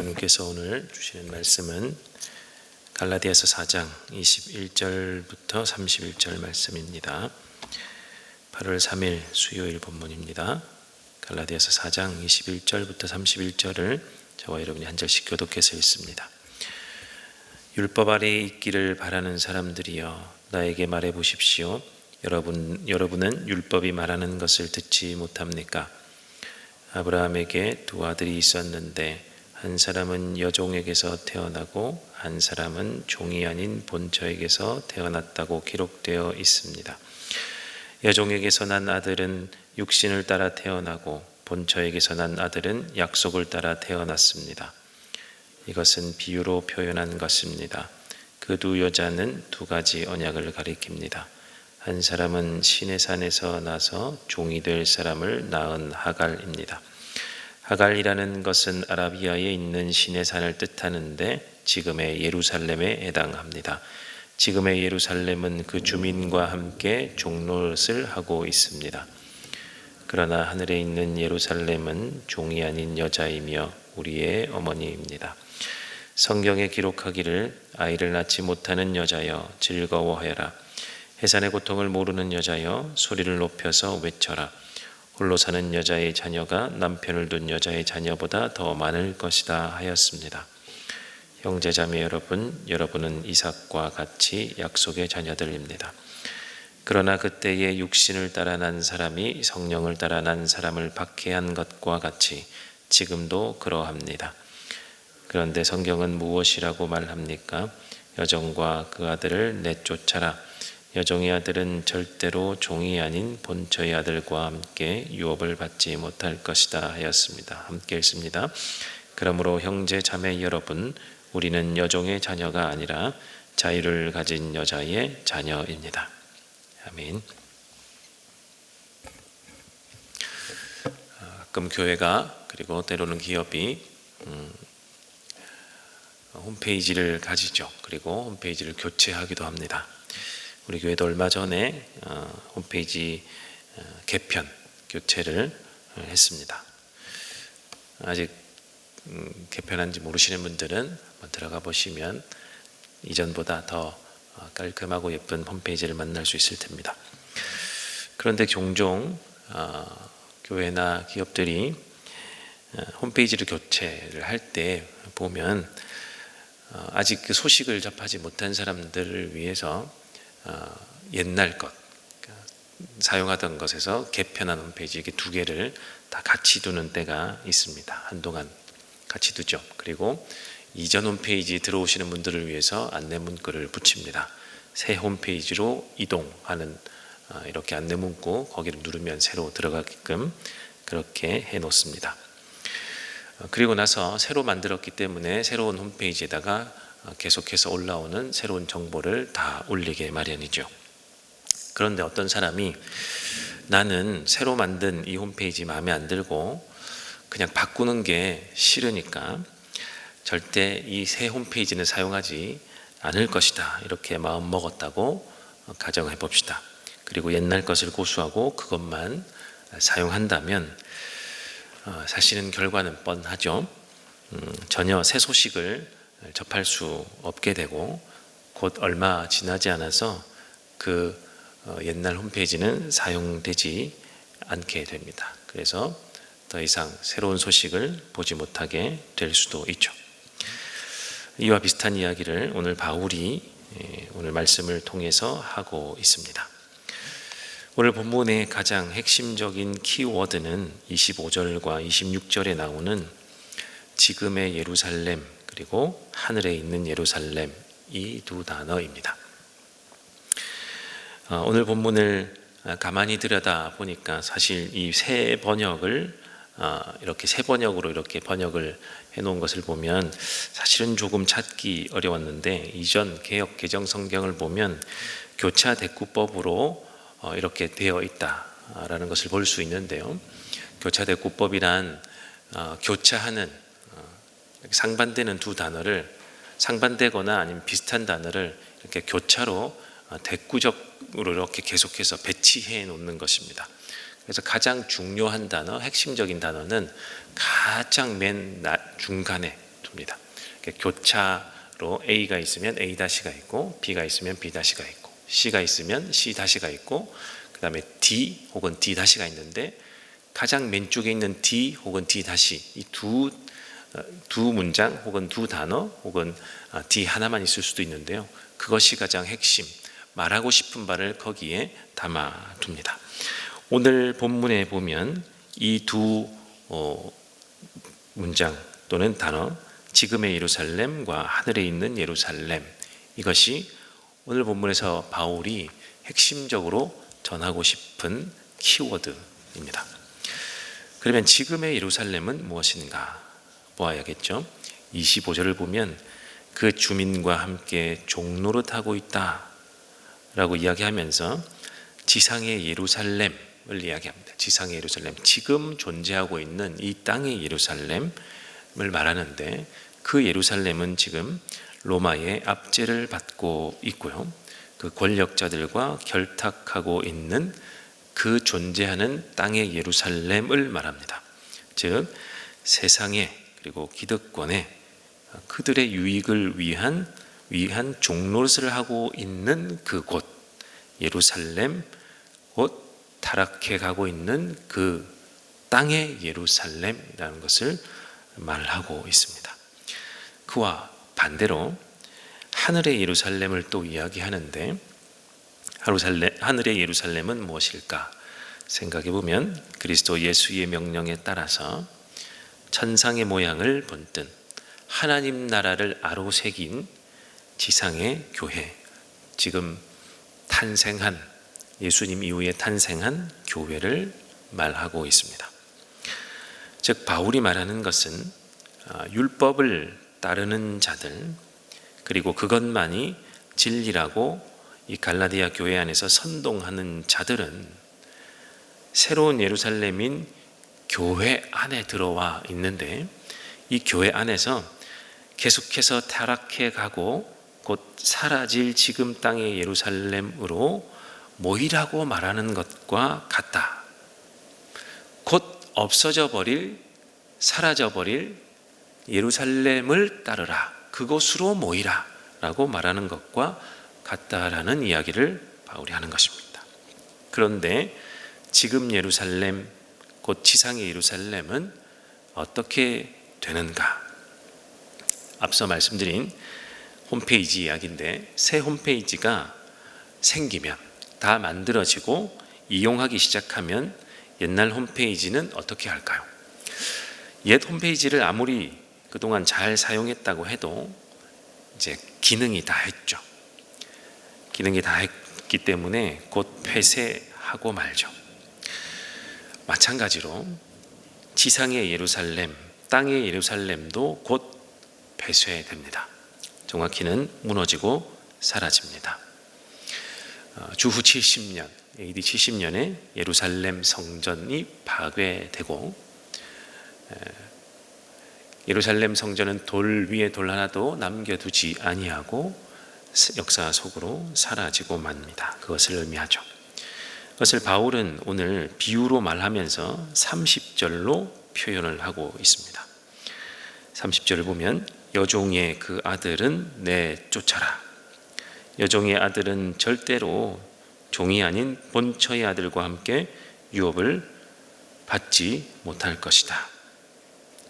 하나님께서 오늘 주시는 말씀은 갈라디아서 4장 21절부터 31절 말씀입니다. 8월 3일 수요일 본문입니다. 갈라디아서 4장 21절부터 31절을 저와 여러분이 한 절씩 교독해서 읽습니다. 율법 아래에 있기를 바라는 사람들이여 나에게 말해 보십시오. 여러분은 율법이 말하는 것을 듣지 못합니까? 아브라함에게 두 아들이 있었는데 한 사람은 여종에게서 태어나고 한 사람은 종이 아닌 본처에게서 태어났다고 기록되어 있습니다. 여종에게서 난 아들은 육신을 따라 태어나고 본처에게서 난 아들은 약속을 따라 태어났습니다. 이것은 비유로 표현한 것입니다. 그 두 여자는 두 가지 언약을 가리킵니다. 한 사람은 시내산에서 나서 종이 될 사람을 낳은 하갈입니다. 하갈이라는 것은 아라비아에 있는 시내산을 뜻하는데 지금의 예루살렘에 해당합니다. 지금의 예루살렘은 그 주민과 함께 종노릇을 하고 있습니다. 그러나 하늘에 있는 예루살렘은 종이 아닌 여자이며 우리의 어머니입니다. 성경에 기록하기를 아이를 낳지 못하는 여자여 즐거워하여라. 해산의 고통을 모르는 여자여 소리를 높여서 외쳐라. 홀로 사는 여자의 자녀가 남편을 둔 여자의 자녀보다 더 많을 것이다 하였습니다. 형제자매 여러분은 이삭과 같이 약속의 자녀들입니다. 그러나 그때의 육신을 따라 난 사람이 성령을 따라 난 사람을 박해한 것과 같이 지금도 그러합니다. 그런데 성경은 무엇이라고 말합니까? 여종과 그 아들을 내쫓아라. 여종의 아들은 절대로 종이 아닌 본처의 아들과 함께 유업을 받지 못할 것이다 하였습니다. 함께 읽습니다. 그러므로 형제 자매 여러분, 우리는 여종의 자녀가 아니라 자유를 가진 여자의 자녀입니다. 아멘. 가끔 교회가 그리고 때로는 기업이 홈페이지를 가지죠. 그리고 홈페이지를 교체하기도 합니다. 우리 교회도 얼마 전에 홈페이지 개편, 교체를 했습니다. 아직 개편한지 모르시는 분들은 한번 들어가 보시면 이전보다 더 깔끔하고 예쁜 홈페이지를 만날 수 있을 텐니다. 그런데 종종 교회나 기업들이 홈페이지를 교체를 할 때 보면 아직 그 소식을 접하지 못한 사람들을 위해서 옛날 것, 사용하던 것에서 개편한 홈페이지 이렇게 두 개를 다 같이 두는 때가 있습니다. 한동안 같이 두죠. 그리고 이전 홈페이지 들어오시는 분들을 위해서 안내 문구를 붙입니다. 새 홈페이지로 이동하는 이렇게 안내 문구 거기를 누르면 새로 들어가게끔 그렇게 해 놓습니다. 그리고 나서 새로 만들었기 때문에 새로운 홈페이지에다가 계속해서 올라오는 새로운 정보를 다 올리게 마련이죠. 그런데 어떤 사람이 나는 새로 만든 이 홈페이지 마음에 안 들고 그냥 바꾸는 게 싫으니까 절대 이 새 홈페이지는 사용하지 않을 것이다 이렇게 마음 먹었다고 가정해 봅시다. 그리고 옛날 것을 고수하고 그것만 사용한다면 사실은 결과는 뻔하죠. 전혀 새 소식을 접할 수 없게 되고 곧 얼마 지나지 않아서 그 옛날 홈페이지는 사용되지 않게 됩니다. 그래서 더 이상 새로운 소식을 보지 못하게 될 수도 있죠. 이와 비슷한 이야기를 오늘 바울이 오늘 말씀을 통해서 하고 있습니다. 오늘 본문의 가장 핵심적인 키워드는 25절과 26절에 나오는 지금의 예루살렘 그리고 하늘에 있는 예루살렘 이 두 단어입니다. 오늘 본문을 가만히 들여다 보니까 사실 이 새 번역을 이렇게 새 번역으로 이렇게 번역을 해놓은 것을 보면 사실은 조금 찾기 어려웠는데 이전 개역 개정 성경을 보면 교차 대꾸법으로 이렇게 되어 있다라는 것을 볼 수 있는데요. 교차 대꾸법이란 교차하는 상반되는 두 단어를 상반되거나 아니면 비슷한 단어를 이렇게 교차로 대꾸적으로 이렇게 계속해서 배치해 놓는 것입니다. 그래서 가장 중요한 단어, 핵심적인 단어는 가장 맨 중간에 둡니다. 교차로 A가 있으면 A-가 있고 B가 있으면 B-가 있고 C가 있으면 C-가 있고 그 다음에 D 혹은 D-가 있는데 가장 맨쪽에 있는 D 혹은 D- 이 두 문장 혹은 두 단어 혹은 D 하나만 있을 수도 있는데요. 그것이 가장 핵심, 말하고 싶은 바를 거기에 담아둡니다. 오늘 본문에 보면 이 두 문장 또는 단어, 지금의 예루살렘과 하늘에 있는 예루살렘, 이것이 오늘 본문에서 바울이 핵심적으로 전하고 싶은 키워드입니다. 그러면 지금의 예루살렘은 무엇인가 보아야겠죠. 25절을 보면 그 주민과 함께 종노릇하고 있다 라고 이야기하면서 지상의 예루살렘을 이야기합니다. 지상의 예루살렘, 지금 존재하고 있는 이 땅의 예루살렘을 말하는데 그 예루살렘은 지금 로마의 압제를 받고 있고요. 그 권력자들과 결탁하고 있는 그 존재하는 땅의 예루살렘을 말합니다. 즉 세상에 그리고 기득권에 그들의 유익을 위한 종노릇을 하고 있는 그곳 예루살렘, 곧 타락해 가고 있는 그 땅의 예루살렘이라는 것을 말하고 있습니다. 그와 반대로 하늘의 예루살렘을 또 이야기하는데 하늘의 예루살렘은 무엇일까 생각해 보면 그리스도 예수의 명령에 따라서 천상의 모양을 본뜬 하나님 나라를 아로새긴 지상의 교회, 지금 탄생한 예수님 이후에 탄생한 교회를 말하고 있습니다. 즉 바울이 말하는 것은 율법을 따르는 자들 그리고 그것만이 진리라고 이 갈라디아 교회 안에서 선동하는 자들은 새로운 예루살렘인 교회 안에 들어와 있는데 이 교회 안에서 계속해서 타락해 가고 곧 사라질 지금 땅의 예루살렘으로 모이라고 말하는 것과 같다. 곧 없어져 버릴, 사라져 버릴 예루살렘을 따르라, 그곳으로 모이라 라고 말하는 것과 같다라는 이야기를 바울이 하는 것입니다. 그런데 지금 예루살렘, 곧 지상의 예루살렘은 어떻게 되는가? 앞서 말씀드린 홈페이지 이야기인데 새 홈페이지가 생기면 다 만들어지고 이용하기 시작하면 옛날 홈페이지는 어떻게 할까요? 옛 홈페이지를 아무리 그동안 잘 사용했다고 해도 이제 기능이 다 했죠. 기능이 다 했기 때문에 곧 폐쇄하고 말죠. 마찬가지로 지상의 예루살렘, 땅의 예루살렘도 곧 폐쇄됩니다. 정확히는 무너지고 사라집니다. 주후 70년, AD 70년에 예루살렘 성전이 파괴되고 예루살렘 성전은 돌 위에 돌 하나도 남겨두지 아니하고 역사 속으로 사라지고 맙니다. 그것을 의미하죠. 그것을 바울은 오늘 비유로 말하면서 30절로 표현을 하고 있습니다. 30절을 보면 여종의 그 아들은 내쫓아라. 여종의 아들은 절대로 종이 아닌 본처의 아들과 함께 유업을 받지 못할 것이다.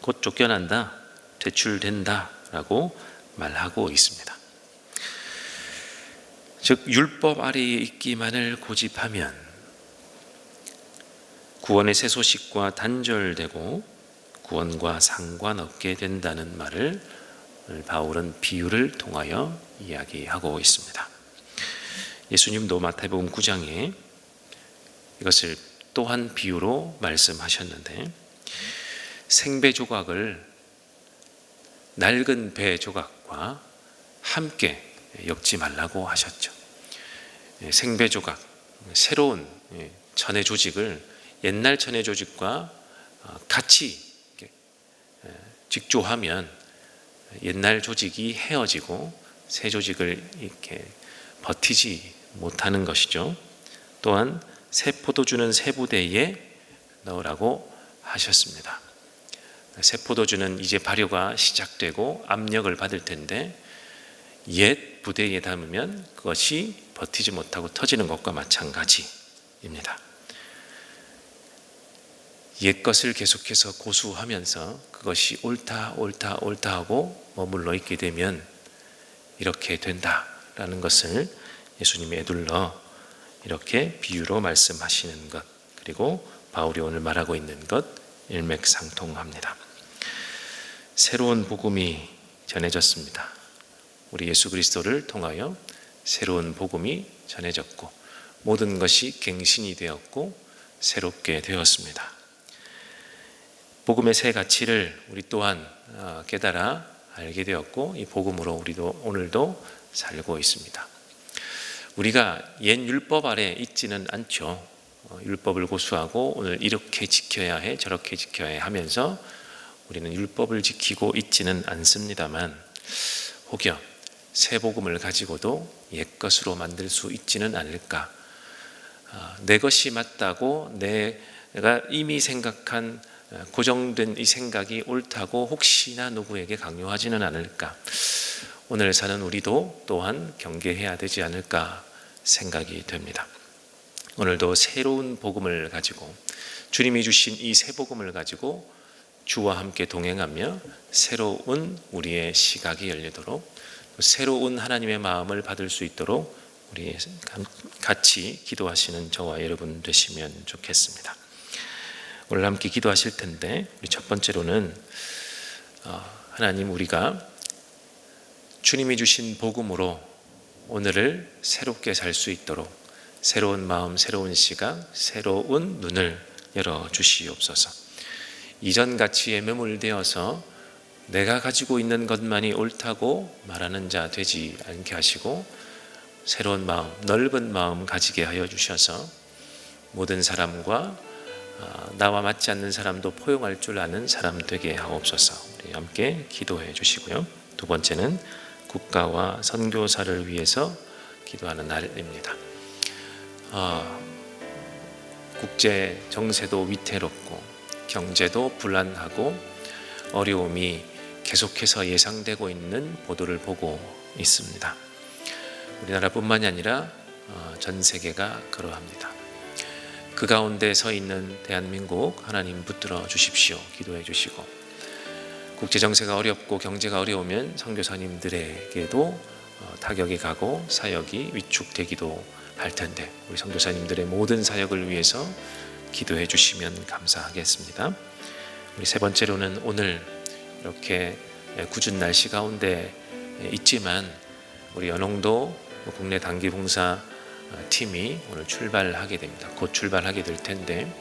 곧 쫓겨난다, 퇴출된다 라고 말하고 있습니다. 즉 율법 아래에 있기만을 고집하면 구원의 새 소식과 단절되고 구원과 상관없게 된다는 말을 바울은 비유를 통하여 이야기하고 있습니다. 예수님도 마태복음 9장에 이것을 또한 비유로 말씀하셨는데 생배 조각을 낡은 배 조각과 함께 엮지 말라고 하셨죠. 생배 조각, 새로운 천의 조직을 옛날 천의 조직과 같이 직조하면 옛날 조직이 헤어지고 새 조직을 이렇게 버티지 못하는 것이죠. 또한 새 포도주는 새 부대에 넣으라고 하셨습니다. 새 포도주는 이제 발효가 시작되고 압력을 받을 텐데 옛 부대에 담으면 그것이 버티지 못하고 터지는 것과 마찬가지입니다. 옛 것을 계속해서 고수하면서 그것이 옳다 하고 머물러 있게 되면 이렇게 된다라는 것을 예수님이 에둘러 이렇게 비유로 말씀하시는 것, 그리고 바울이 오늘 말하고 있는 것 일맥상통합니다. 새로운 복음이 전해졌습니다. 우리 예수 그리스도를 통하여 새로운 복음이 전해졌고 모든 것이 갱신이 되었고 새롭게 되었습니다. 복음의 새 가치를 우리 또한 깨달아 알게 되었고 이 복음으로 우리도 오늘도 살고 있습니다. 우리가 옛 율법 아래 있지는 않죠. 율법을 고수하고 오늘 이렇게 지켜야 해 저렇게 지켜야 해 하면서 우리는 율법을 지키고 있지는 않습니다만 혹여 새 복음을 가지고도 옛 것으로 만들 수 있지는 않을까. 내 것이 맞다고 내가 이미 생각한 고정된 이 생각이 옳다고 혹시나 누구에게 강요하지는 않을까. 오늘 사는 우리도 또한 경계해야 되지 않을까 생각이 됩니다. 오늘도 새로운 복음을 가지고 주님이 주신 이 새 복음을 가지고 주와 함께 동행하며 새로운 우리의 시각이 열리도록 새로운 하나님의 마음을 받을 수 있도록 우리 같이 기도하시는 저와 여러분 되시면 좋겠습니다. 오늘 함께 기도하실 텐데 우리 첫 번째로는 하나님, 우리가 주님이 주신 복음으로 오늘을 새롭게 살 수 있도록 새로운 마음, 새로운 시각, 새로운 눈을 열어 주시옵소서. 이전 가치에 매몰되어서 내가 가지고 있는 것만이 옳다고 말하는 자 되지 않게 하시고 새로운 마음, 넓은 마음 가지게 하여 주셔서 모든 사람과 나와 맞지 않는 사람도 포용할 줄 아는 사람 되게 하옵소서. 우리 함께 기도해 주시고요. 두 번째는 국가와 선교사를 위해서 기도하는 날입니다. 국제 정세도 위태롭고 경제도 불안하고 어려움이 계속해서 예상되고 있는 보도를 보고 있습니다. 우리나라뿐만이 아니라 전 세계가 그러합니다. 그 가운데 서 있는 대한민국 하나님 붙들어 주십시오. 기도해 주시고 국제 정세가 어렵고 경제가 어려우면 선교사님들에게도 타격이 가고 사역이 위축되기도 할 텐데 우리 선교사님들의 모든 사역을 위해서 기도해 주시면 감사하겠습니다. 우리 세 번째로는 오늘 이렇게 궂은 날씨 가운데 있지만 우리 연홍도 국내 단기 봉사 팀이 오늘 출발하게 됩니다. 곧 출발하게 될 텐데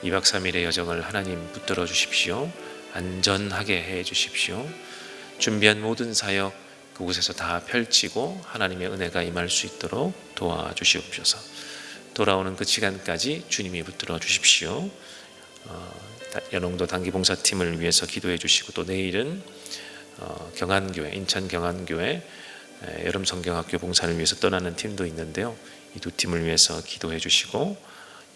2박 3일의 여정을 하나님 붙들어 주십시오. 안전하게 해 주십시오. 준비한 모든 사역 그곳에서 다 펼치고 하나님의 은혜가 임할 수 있도록 도와주시옵소서. 돌아오는 그 시간까지 주님이 붙들어 주십시오. 연홍도 단기봉사팀을 위해서 기도해 주시고 또 내일은 경안교회, 인천 경안교회 여름성경학교 봉사를 위해서 떠나는 팀도 있는데요. 이 두 팀을 위해서 기도해 주시고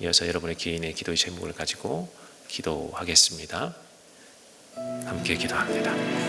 이어서 여러분의 개인의 기도의 제목을 가지고 기도하겠습니다. 함께 기도합니다.